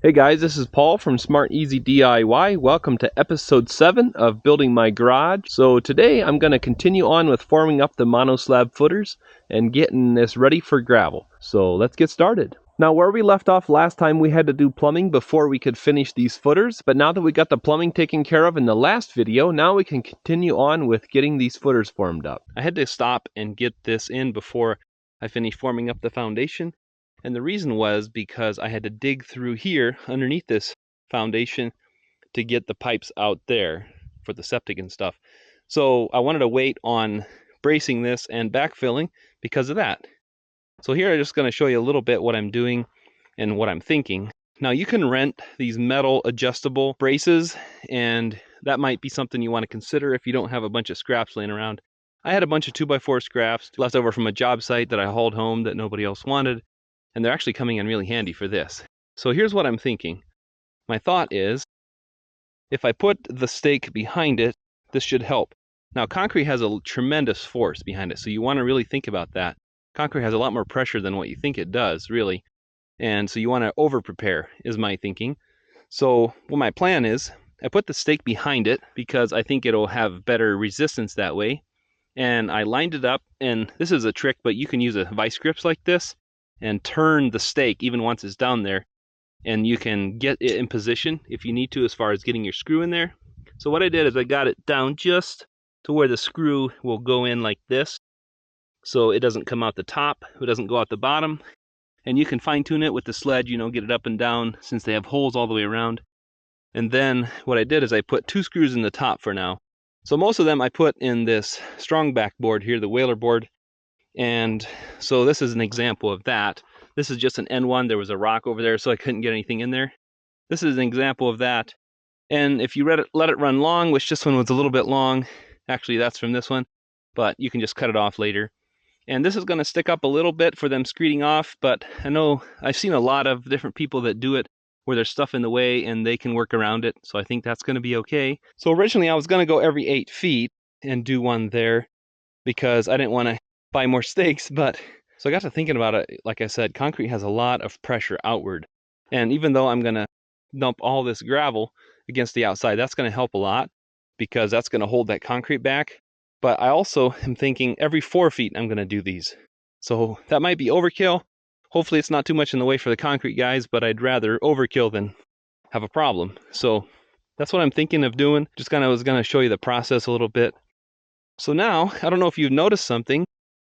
Hey guys, this is Paul from Smart Easy DIY. Welcome to episode 7 of Building My Garage. So today I'm going to continue on with forming up the monoslab footers and getting this ready for gravel. So let's get started. Now where we left off last time, we had to do plumbing before we could finish these footers, but now that we got the plumbing taken care of in the last video, now we can continue on with getting these footers formed up. I had to stop and get this in before I finished forming up the foundation. And the reason was because I had to dig through here underneath this foundation to get the pipes out there for the septic and stuff. So I wanted to wait on bracing this and backfilling because of that. So here I'm just going to show you a little bit what I'm doing and what I'm thinking. Now you can rent these metal adjustable braces, and that might be something you want to consider if you don't have a bunch of scraps laying around. I had a bunch of 2x4 scraps left over from a job site that I hauled home that nobody else wanted. And they're actually coming in really handy for this. So here's what I'm thinking. My thought is, if I put the stake behind it, this should help. Now, concrete has a tremendous force behind it, so you want to really think about that. Concrete has a lot more pressure than what you think it does, really. And so you want to over-prepare, is my thinking. So what my plan is, I put the stake behind it because I think it'll have better resistance that way. And I lined it up, and this is a trick, but you can use a vice grips like this and turn the stake even once it's down there, and you can get it in position if you need to as far as getting your screw in there. So what I did is I got it down just to where the screw will go in like this, so it doesn't come out the top, it doesn't go out the bottom, and you can fine tune it with the sled, get it up and down since they have holes all the way around. And then what I did is I put 2 screws in the top for now. So most of them I put in this strong back board here, the Whaler board. And so this is an example of that. This is just an N1. There was a rock over there, so I couldn't get anything in there. This is an example of that. And if you let it run long, which this one was a little bit long, actually that's from this one, but you can just cut it off later. And this is going to stick up a little bit for them screeding off, but I know I've seen a lot of different people that do it where there's stuff in the way and they can work around it, so I think that's going to be okay. So originally I was going to go every 8 feet and do one there because I didn't want to buy more stakes, but so I got to thinking about it. Like I said, concrete has a lot of pressure outward, and even though I'm going to dump all this gravel against the outside, that's going to help a lot because that's going to hold that concrete back. But I also am thinking every 4 feet I'm going to do these, so that might be overkill. Hopefully it's not too much in the way for the concrete guys, but I'd rather overkill than have a problem. So that's what I'm thinking of doing. Just kind of was going to show you the process a little bit. So now, I don't know if you've noticed something,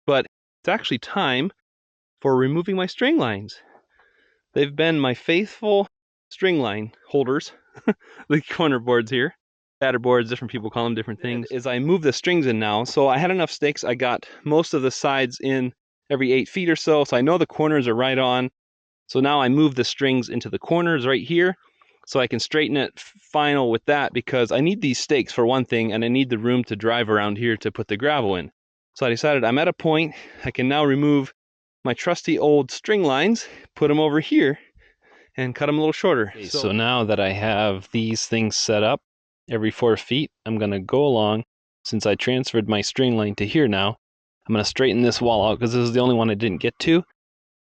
but it's actually time for removing my string lines. They've been my faithful string line holders, the corner boards here, batter boards, different people call them different things, is I move the strings in now. So I had enough stakes. I got most of the sides in every 8 feet or so I know the corners are right on. So now I move the strings into the corners right here so I can straighten it final with that because I need these stakes for one thing, and I need the room to drive around here to put the gravel in. So I decided I'm at a point I can now remove my trusty old string lines, put them over here, and cut them a little shorter. Okay, so now that I have these things set up every 4 feet, I'm going to go along. Since I transferred my string line to here now, I'm going to straighten this wall out because this is the only one I didn't get to.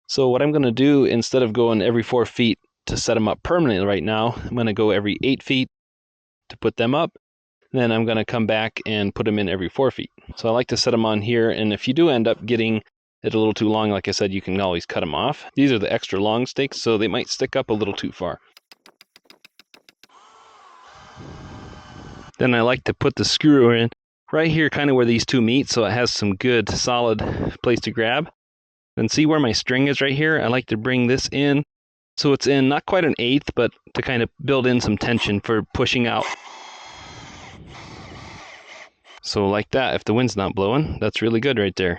So what I'm going to do, instead of going every 4 feet to set them up permanently right now, I'm going to go every 8 feet to put them up. Then I'm going to come back and put them in every 4 feet. So I like to set them on here, and if you do end up getting it a little too long, like I said, you can always cut them off. These are the extra long stakes, so they might stick up a little too far. Then I like to put the screw in right here, kind of where these two meet, so it has some good solid place to grab. And see where my string is right here? I like to bring this in so it's in not quite an eighth, but to kind of build in some tension for pushing out. So like that, if the wind's not blowing, that's really good right there.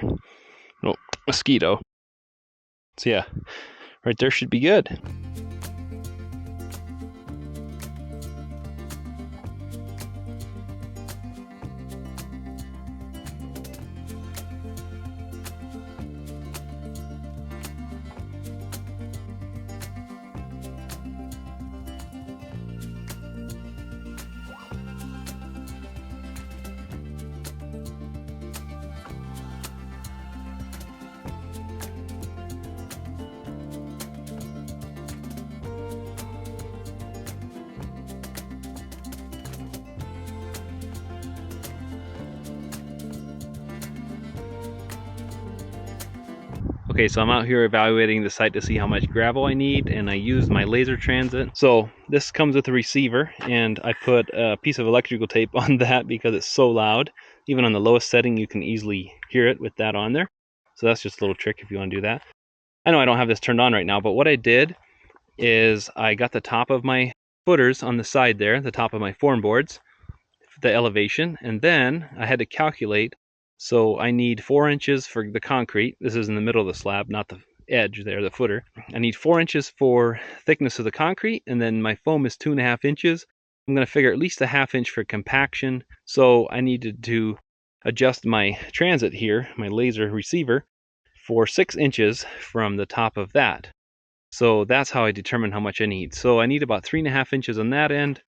Oh, mosquito. So yeah, right there should be good. Okay, so I'm out here evaluating the site to see how much gravel I need, and I used my laser transit. So this comes with a receiver, and I put a piece of electrical tape on that because it's so loud. Even on the lowest setting, you can easily hear it with that on there. So that's just a little trick if you want to do that. I know I don't have this turned on right now, but what I did is I got the top of my footers on the side there, the top of my form boards, the elevation, and then I had to calculate. So I need 4 inches for the concrete. This is in the middle of the slab, not the edge there, the footer. I need 4 inches for thickness of the concrete, and then my foam is 2.5 inches. I'm going to figure at least a 1/2 inch for compaction. So I needed to adjust my transit here, my laser receiver, for 6 inches from the top of that. So that's how I determine how much I need. So I need about 3.5 inches on that end,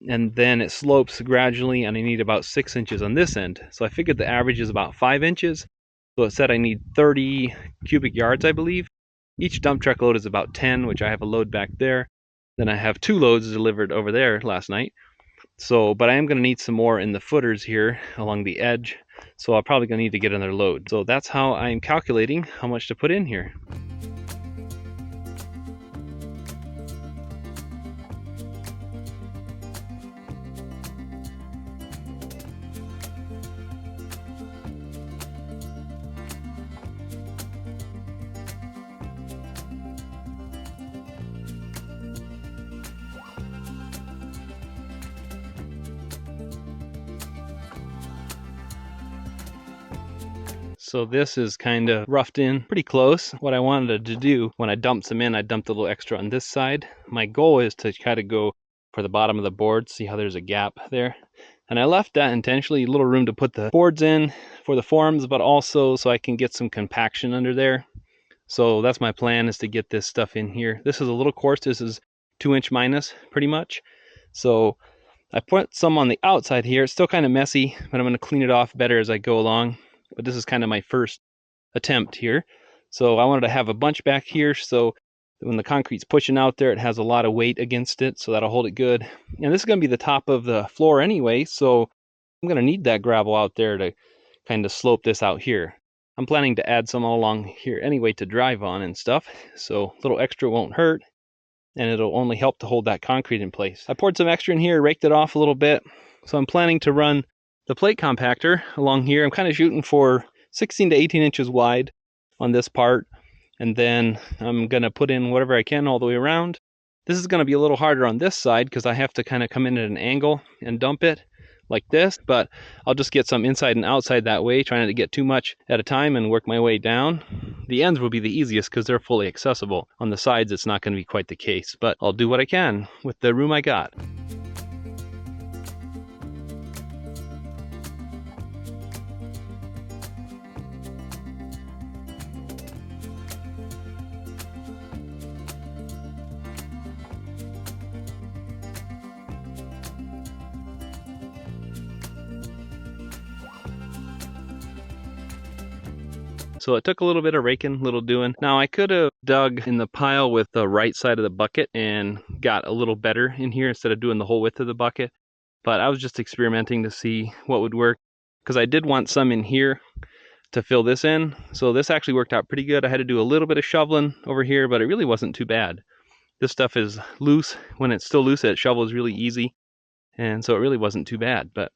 and then it slopes gradually, and I need about 6 inches on this end. So I figured the average is about 5 inches. So it said I need 30 cubic yards, I believe. Each dump truck load is about 10, which I have a load back there. Then I have 2 loads delivered over there last night. So, but I am going to need some more in the footers here along the edge. So I'm probably going to need to get another load. So that's how I'm calculating how much to put in here. So this is kind of roughed in pretty close. What I wanted to do when I dumped some in, I dumped a little extra on this side. My goal is to try to go for the bottom of the board, see how there's a gap there. And I left that intentionally, a little room to put the boards in for the forms, but also so I can get some compaction under there. So that's my plan, is to get this stuff in here. This is a little coarse. This is 2-inch minus pretty much. So I put some on the outside here. It's still kind of messy, but I'm going to clean it off better as I go along. But this is kind of my first attempt here. So I wanted to have a bunch back here, so when the concrete's pushing out there, it has a lot of weight against it, so that'll hold it good. And this is going to be the top of the floor anyway, so I'm going to need that gravel out there to kind of slope this out here. I'm planning to add some all along here anyway to drive on and stuff, so a little extra won't hurt, and it'll only help to hold that concrete in place. I poured some extra in here, raked it off a little bit, so I'm planning to run the plate compactor along here. I'm kind of shooting for 16 to 18 inches wide on this part, and then I'm going to put in whatever I can all the way around. This is going to be a little harder on this side because I have to kind of come in at an angle and dump it like this, but I'll just get some inside and outside that way, trying not to get too much at a time and work my way down. The ends will be the easiest because they're fully accessible. On the sides, it's not going to be quite the case, but I'll do what I can with the room I got. So it took a little bit of raking, little doing. Now I could have dug in the pile with the right side of the bucket and got a little better in here instead of doing the whole width of the bucket. But I was just experimenting to see what would work, because I did want some in here to fill this in. So this actually worked out pretty good. I had to do a little bit of shoveling over here, but it really wasn't too bad. This stuff is loose. When it's still loose, that shovel is really easy. And so it really wasn't too bad. But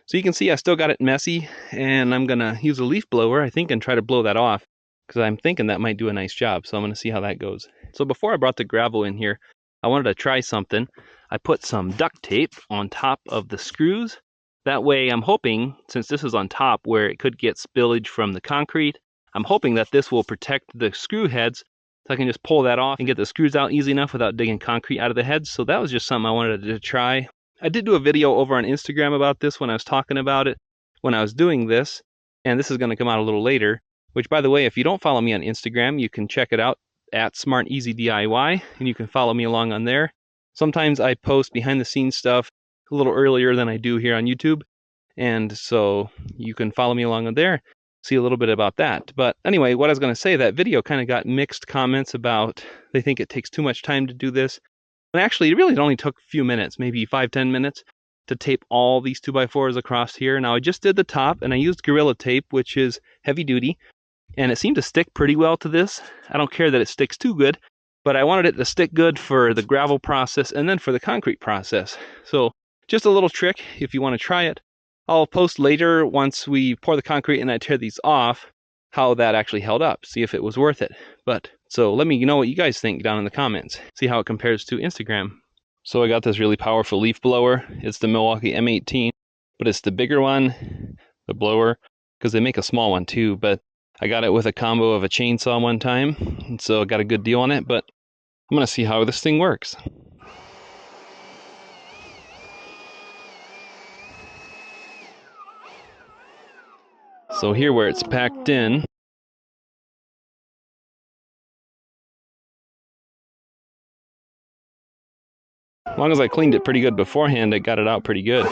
so you can see I still got it messy, and I'm going to use a leaf blower, I think, and try to blow that off, because I'm thinking that might do a nice job. So I'm going to see how that goes. So before I brought the gravel in here, I wanted to try something. I put some duct tape on top of the screws. That way I'm hoping, since this is on top where it could get spillage from the concrete, I'm hoping that this will protect the screw heads, so I can just pull that off and get the screws out easy enough without digging concrete out of the heads. So that was just something I wanted to try. I did do a video over on Instagram about this when I was talking about it, when I was doing this, and this is going to come out a little later, which, by the way, if you don't follow me on Instagram, you can check it out at SmartEasyDIY, and you can follow me along on there. Sometimes I post behind the scenes stuff a little earlier than I do here on YouTube, and so you can follow me along on there, see a little bit about that. But anyway, what I was going to say, that video kind of got mixed comments about they think it takes too much time to do this. And actually, it really only took a few minutes, maybe 5-10 minutes, to tape all these 2x4s across here. Now, I just did the top, and I used Gorilla Tape, which is heavy duty. and it seemed to stick pretty well to this. I don't care that it sticks too good, but I wanted it to stick good for the gravel process and then for the concrete process. So just a little trick if you want to try it. I'll post later once we pour the concrete and I tear these off how that actually held up, see if it was worth it. But so let me know what you guys think down in the comments, see how it compares to Instagram. So I got this really powerful leaf blower. It's the Milwaukee M18, but it's the bigger one, the blower, because they make a small one too. But I got it with a combo of a chainsaw one time, and so I got a good deal on it. But I'm gonna see how this thing works. So here where it's packed in, as long as I cleaned it pretty good beforehand, I got it out pretty good.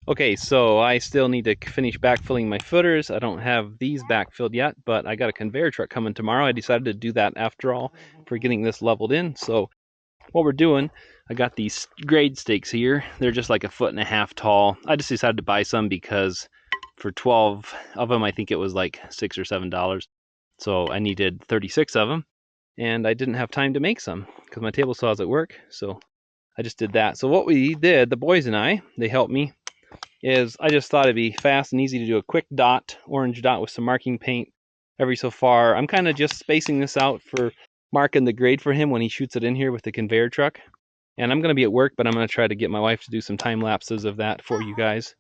Okay, so I still need to finish backfilling my footers. I don't have these backfilled yet, but I got a conveyor truck coming tomorrow. I decided to do that after all for getting this leveled in. So what we're doing, I got these grade stakes here. They're just like 1.5 feet tall. I just decided to buy some because for 12 of them, I think it was like $6 or $7. So I needed 36 of them, and I didn't have time to make some because my table saw's at work. So I just did that. So what we did, the boys and I, they helped me, is I just thought it'd be fast and easy to do a quick dot, orange dot with some marking paint every so far. I'm kind of just spacing this out for marking the grade for him when he shoots it in here with the conveyor truck. And I'm going to be at work, but I'm going to try to get my wife to do some time lapses of that for you guys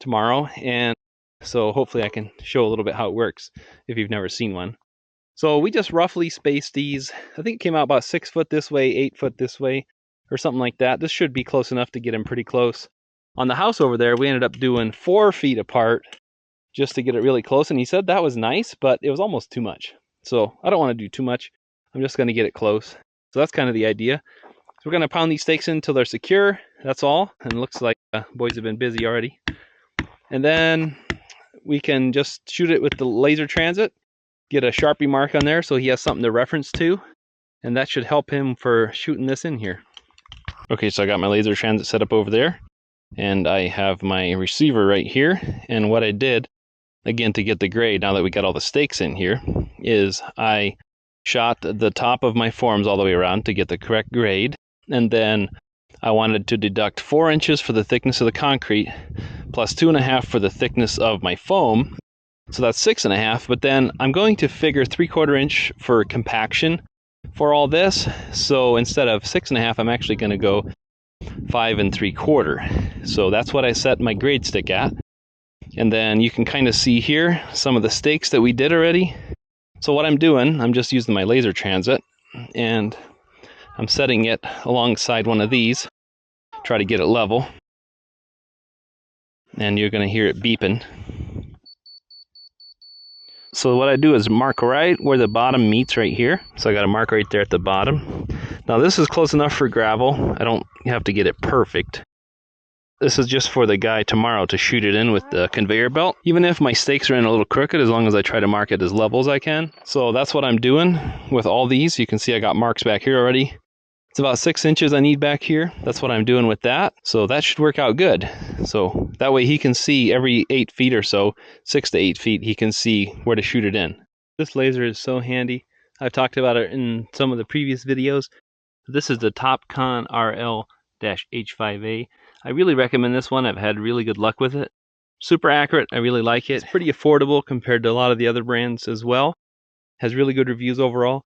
tomorrow. And so hopefully I can show a little bit how it works if you've never seen one. So we just roughly spaced these. I think it came out about 6 foot this way, 8 foot this way, or something like that. This should be close enough to get him pretty close. On the house over there, we ended up doing 4 feet apart just to get it really close. And he said that was nice, but it was almost too much. So I don't want to do too much. I'm just going to get it close. So that's kind of the idea. So we're going to pound these stakes in until they're secure. That's all. And it looks like boys have been busy already. And then we can just shoot it with the laser transit, get a Sharpie mark on there so he has something to reference to. And that should help him for shooting this in here. Okay, so I got my laser transit set up over there. And I have my receiver right here. And what I did, again, to get the grade, now that we got all the stakes in here, is I shot the top of my forms all the way around to get the correct grade. And then I wanted to deduct 4 inches for the thickness of the concrete, plus 2.5 for the thickness of my foam. So that's 6.5. But then I'm going to figure 3/4 inch for compaction for all this. So instead of 6.5, I'm actually going to go 5 3/4. So that's what I set my grade stick at. And then you can kind of see here some of the stakes that we did already. So what I'm doing, I'm just using my laser transit and I'm setting it alongside one of these, try to get it level. And you're going to hear it beeping. So what I do is mark right where the bottom meets right here. So I got a mark right there at the bottom. Now this is close enough for gravel. I don't have to get it perfect. This is just for the guy tomorrow to shoot it in with the conveyor belt. Even if my stakes are in a little crooked, as long as I try to mark it as level as I can. So that's what I'm doing with all these. You can see I got marks back here already. It's about 6 inches I need back here. That's what I'm doing with that. So that should work out good. So that way he can see every 8 feet or so, 6 to 8 feet, he can see where to shoot it in. This laser is so handy. I've talked about it in some of the previous videos. This is the Topcon RL-H5A. I really recommend this one. I've had really good luck with it. Super accurate. I really like it. It's pretty affordable compared to a lot of the other brands as well. Has really good reviews overall.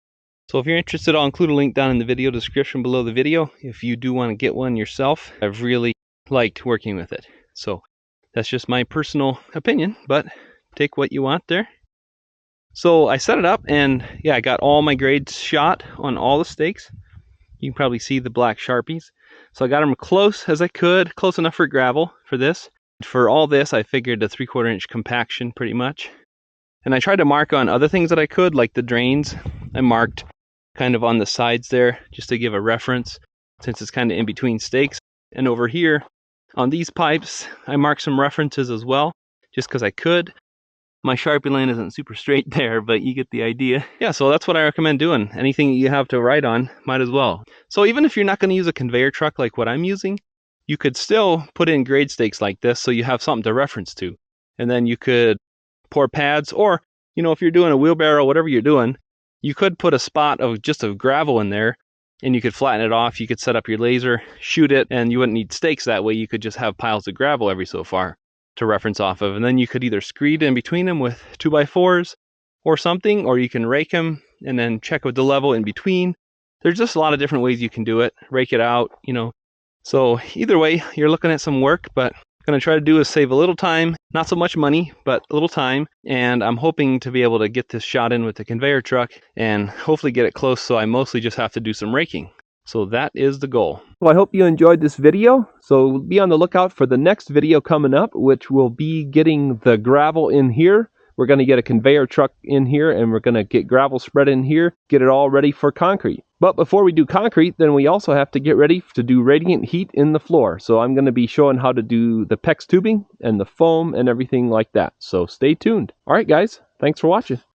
So if you're interested, I'll include a link down in the video description below the video if you do want to get one yourself. I've really liked working with it. So that's just my personal opinion, but take what you want there. So I set it up and yeah, I got all my grades shot on all the stakes. You can probably see the black Sharpies. So I got them close as I could, close enough for gravel for this. For all this, I figured a 3/4 inch compaction pretty much. And I tried to mark on other things that I could, like the drains. I marked kind of on the sides there just to give a reference since it's kind of in between stakes. And over here on these pipes, I marked some references as well, just because I could. My Sharpie line isn't super straight there, but you get the idea. Yeah, so that's what I recommend doing. Anything you have to write on, might as well. So even if you're not going to use a conveyor truck like what I'm using, you could still put in grade stakes like this so you have something to reference to. And then you could pour pads, or, if you're doing a wheelbarrow, whatever you're doing, you could put a spot of gravel in there, and you could flatten it off. You could set up your laser, shoot it, and you wouldn't need stakes that way. You could just have piles of gravel every so far to reference off of. And then you could either screed in between them with 2x4s or something, or you can rake them and then check with the level in between. There's just a lot of different ways you can do it. Rake it out, So either way, you're looking at some work, but what I'm going to try to do is save a little time, not so much money, but a little time. And I'm hoping to be able to get this shot in with the conveyor truck and hopefully get it close, so I mostly just have to do some raking. So that is the goal. Well, I hope you enjoyed this video. So be on the lookout for the next video coming up, which will be getting the gravel in here. We're going to get a conveyor truck in here, and we're going to get gravel spread in here, get it all ready for concrete. But before we do concrete, then we also have to get ready to do radiant heat in the floor. So I'm going to be showing how to do the PEX tubing and the foam and everything like that. So stay tuned. All right, guys, thanks for watching.